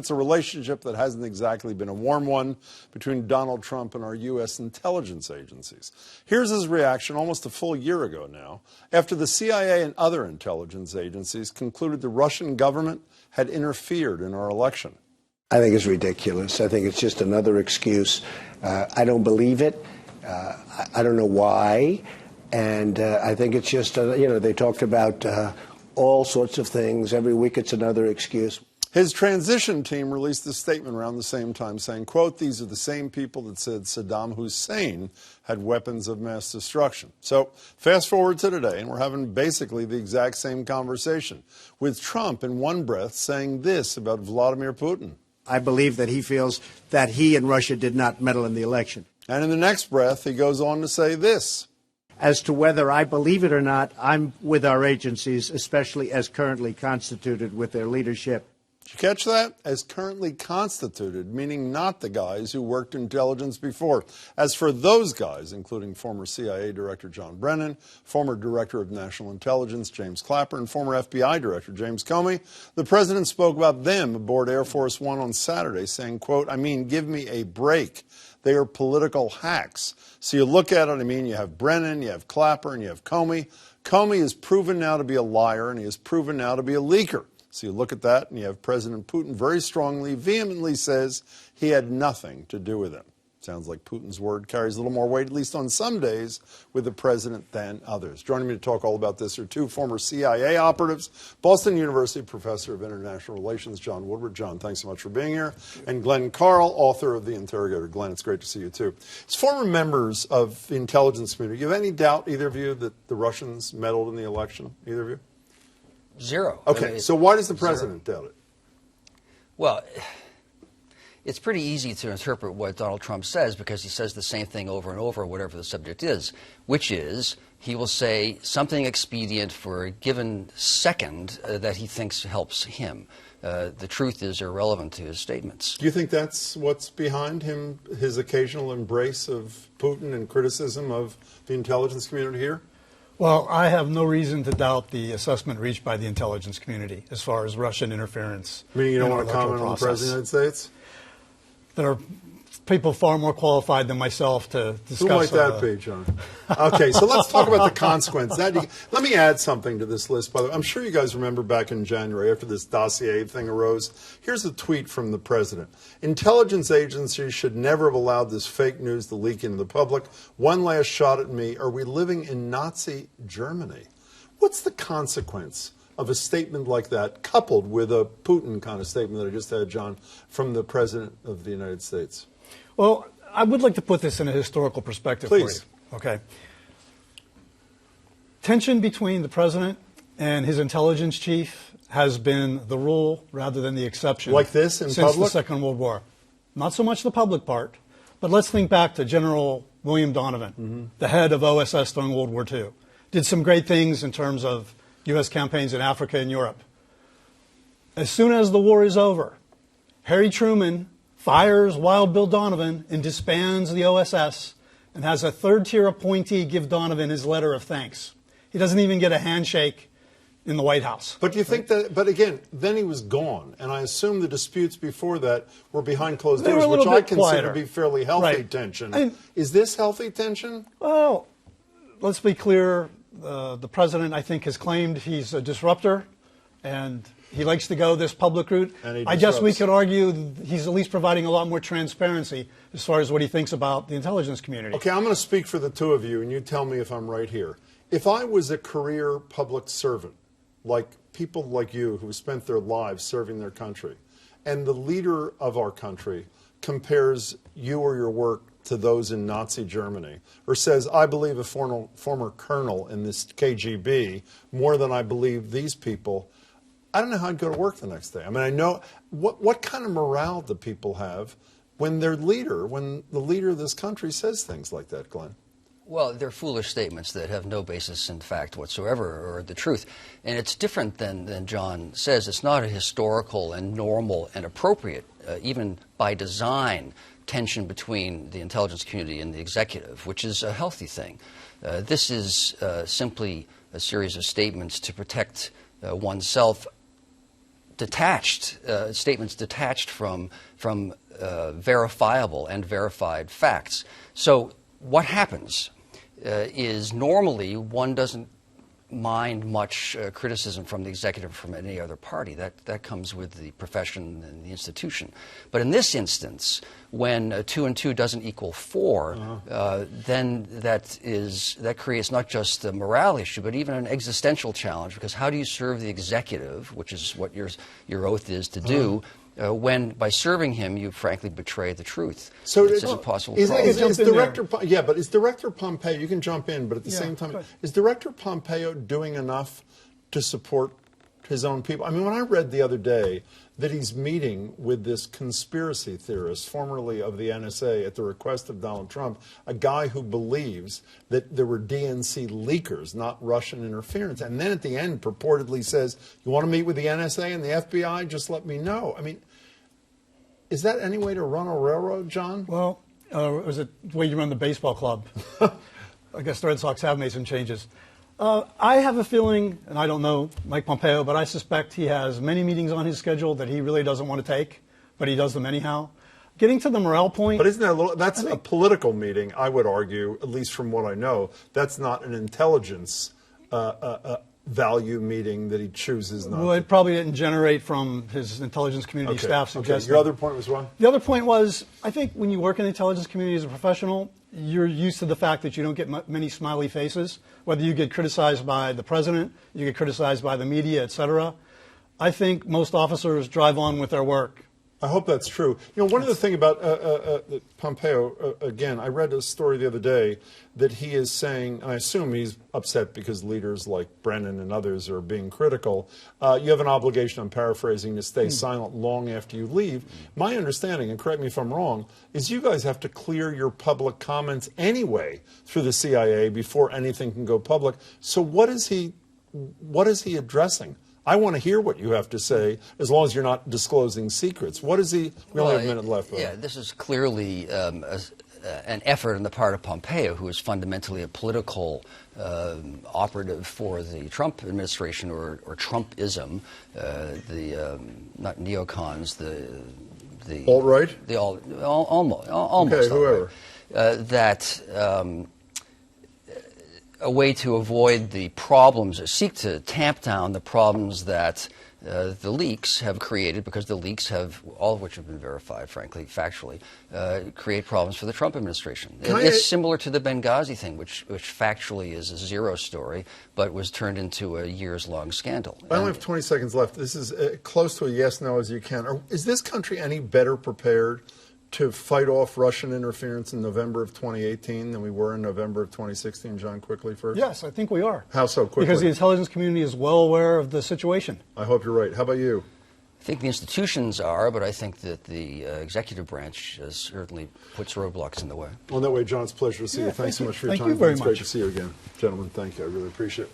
it's a relationship that hasn't exactly been a warm one between Donald Trump and our U.S. intelligence agencies. Here's his reaction almost a full year ago now, after the CIA and other intelligence agencies concluded the Russian government had interfered in our election. I think it's ridiculous. I think it's just another excuse. I don't believe it. I don't know why. And I think it's just, they talked about all sorts of things. Every week it's another excuse. His transition team released a statement around the same time saying, quote, these are the same people that said Saddam Hussein had weapons of mass destruction. So fast forward to today, and we're having basically the exact same conversation, with Trump in one breath saying this about Vladimir Putin. I believe that he feels that he and Russia did not meddle in the election. And in the next breath, he goes on to say this. As to whether I believe it or not, I'm with our agencies, especially as currently constituted with their leadership. Did you catch that? As currently constituted, meaning not the guys who worked intelligence before. As for those guys, including former CIA Director John Brennan, former Director of National Intelligence James Clapper, and former FBI Director James Comey, the president spoke about them aboard Air Force One on Saturday, saying, quote, I mean, give me a break. They are political hacks. So you look at it, you have Brennan, you have Clapper, and you have Comey. Comey is proven now to be a liar, and he is proven now to be a leaker. So you look at that, and you have President Putin very strongly, vehemently says he had nothing to do with it. Sounds like Putin's word carries a little more weight, at least on some days, with the president than others. Joining me to talk all about this are two former CIA operatives, Boston University professor of international relations, John Woodward. John, thanks so much for being here. And Glenn Carle, author of The Interrogator. Glenn, it's great to see you, too. As former members of the intelligence community, do you have any doubt, either of you, that the Russians meddled in the election? Either of you? Zero. Okay, so why does the president doubt it? Well, it's pretty easy to interpret what Donald Trump says because he says the same thing over and over, whatever the subject is, which is he will say something expedient for a given second that he thinks helps him. The truth is irrelevant to his statements. Do you think that's what's behind him, his occasional embrace of Putin and criticism of the intelligence community here? Well, I have no reason to doubt the assessment reached by the intelligence community as far as Russian interference. Meaning you don't want to comment on the President of the United States? There are people far more qualified than myself to discuss. Who might that be, John? Okay, so let's talk about the consequence. Let me add something to this list, by the way. I'm sure you guys remember back in January after this dossier thing arose. Here's a tweet from the president. Intelligence agencies should never have allowed this fake news to leak into the public. One last shot at me. Are we living in Nazi Germany? What's the consequence of a statement like that, coupled with a Putin kind of statement that I just had, John, from the President of the United States? Well, I would like to put this in a historical perspective for you. Okay. Tension between the President and his intelligence chief has been the rule rather than the exception. Like this in since public? the Second World War. Not so much the public part, but let's think back to General William Donovan, the head of OSS during World War II. Did some great things in terms of U.S. campaigns in Africa and Europe. As soon as the war is over, Harry Truman fires Wild Bill Donovan and disbands the OSS and has a third-tier appointee give Donovan his letter of thanks. He doesn't even get a handshake in the White House. But do you think that, but again, then he was gone, and I assume the disputes before that were behind closed doors, which I consider to be fairly healthy tension. Is this healthy tension? Well, let's be clear. The president, I think, has claimed he's a disruptor, and he likes to go this public route. I guess we could argue he's at least providing a lot more transparency as far as what he thinks about the intelligence community. Okay, I'm going to speak for the two of you, and you tell me if I'm right here. If I was a career public servant, like people like you who spent their lives serving their country, and the leader of our country compares you or your work to those in Nazi Germany, or says, I believe a former colonel in this KGB more than I believe these people, I don't know how I'd go to work the next day. I mean, I know, what kind of morale do people have when their leader, when the leader of this country says things like that, Glenn? Well, they're foolish statements that have no basis in fact whatsoever or the truth. And it's different than John says. It's not a historical and normal and appropriate, even by design, tension between the intelligence community and the executive, which is a healthy thing. This is simply a series of statements to protect oneself detached statements detached from verifiable and verified facts. So what happens is normally one doesn't mind much criticism from the executive from any other party. That comes with the profession and the institution. But in this instance, when 2 and 2 doesn't equal 4, then that creates not just a morale issue, but even an existential challenge. Because how do you serve the executive, which is what your oath is to do, when by serving him you frankly betray the truth? So it's just impossible. Is Director but is Director Pompeo, you can jump in, but at the same time, is Director Pompeo doing enough to support his own people? I mean, when I read the other day that he's meeting with this conspiracy theorist, formerly of the NSA, at the request of Donald Trump, a guy who believes that there were DNC leakers, not Russian interference, and then at the end purportedly says, you want to meet with the NSA and the FBI? Just let me know. I mean, is that any way to run a railroad, John? Well, is it the way you run the baseball club? I guess the Red Sox have made some changes. I have a feeling, and I don't know Mike Pompeo, but I suspect he has many meetings on his schedule that he really doesn't want to take, but he does them anyhow. Getting to the morale point. But isn't that that's a political meeting, I would argue, at least from what I know. That's not an intelligence value meeting that he chooses not. Well, it probably didn't generate from his intelligence community staff suggesting. Your other point was what? The other point was, I think when you work in the intelligence community as a professional, you're used to the fact that you don't get many smiley faces, whether you get criticized by the president, you get criticized by the media, et cetera. I think most officers drive on with their work. I hope that's true. You know, one other thing about Pompeo, again, I read a story the other day that he is saying, and I assume he's upset because leaders like Brennan and others are being critical, you have an obligation, I'm paraphrasing, to stay silent long after you leave. My understanding, and correct me if I'm wrong, is you guys have to clear your public comments anyway through the CIA before anything can go public. So what is he addressing? I want to hear what you have to say, as long as you're not disclosing secrets. What is he? We only have a minute left. Yeah, this is clearly an effort on the part of Pompeo, who is fundamentally a political operative for the Trump administration, or Trumpism, not neocons, the alt-right, almost okay, whoever. A way to avoid the problems, seek to tamp down the problems that the leaks have created, because the leaks have, all of which have been verified, frankly, factually, create problems for the Trump administration. It's similar to the Benghazi thing, which factually is a zero story, but was turned into a years-long scandal. I only have 20 seconds left. This is close to a yes-no as you can. Is this country any better prepared to fight off Russian interference in November of 2018 than we were in November of 2016? John, quickly first. Yes, I think we are. How so quickly? Because the intelligence community is well aware of the situation. I hope you're right. How about you? I think the institutions are, but I think that the executive branch certainly puts roadblocks in the way. Well, in that way, John, it's a pleasure to see you. Thanks so much for your time. Thank you very It's much. great to see you again. Gentlemen, thank you. I really appreciate it.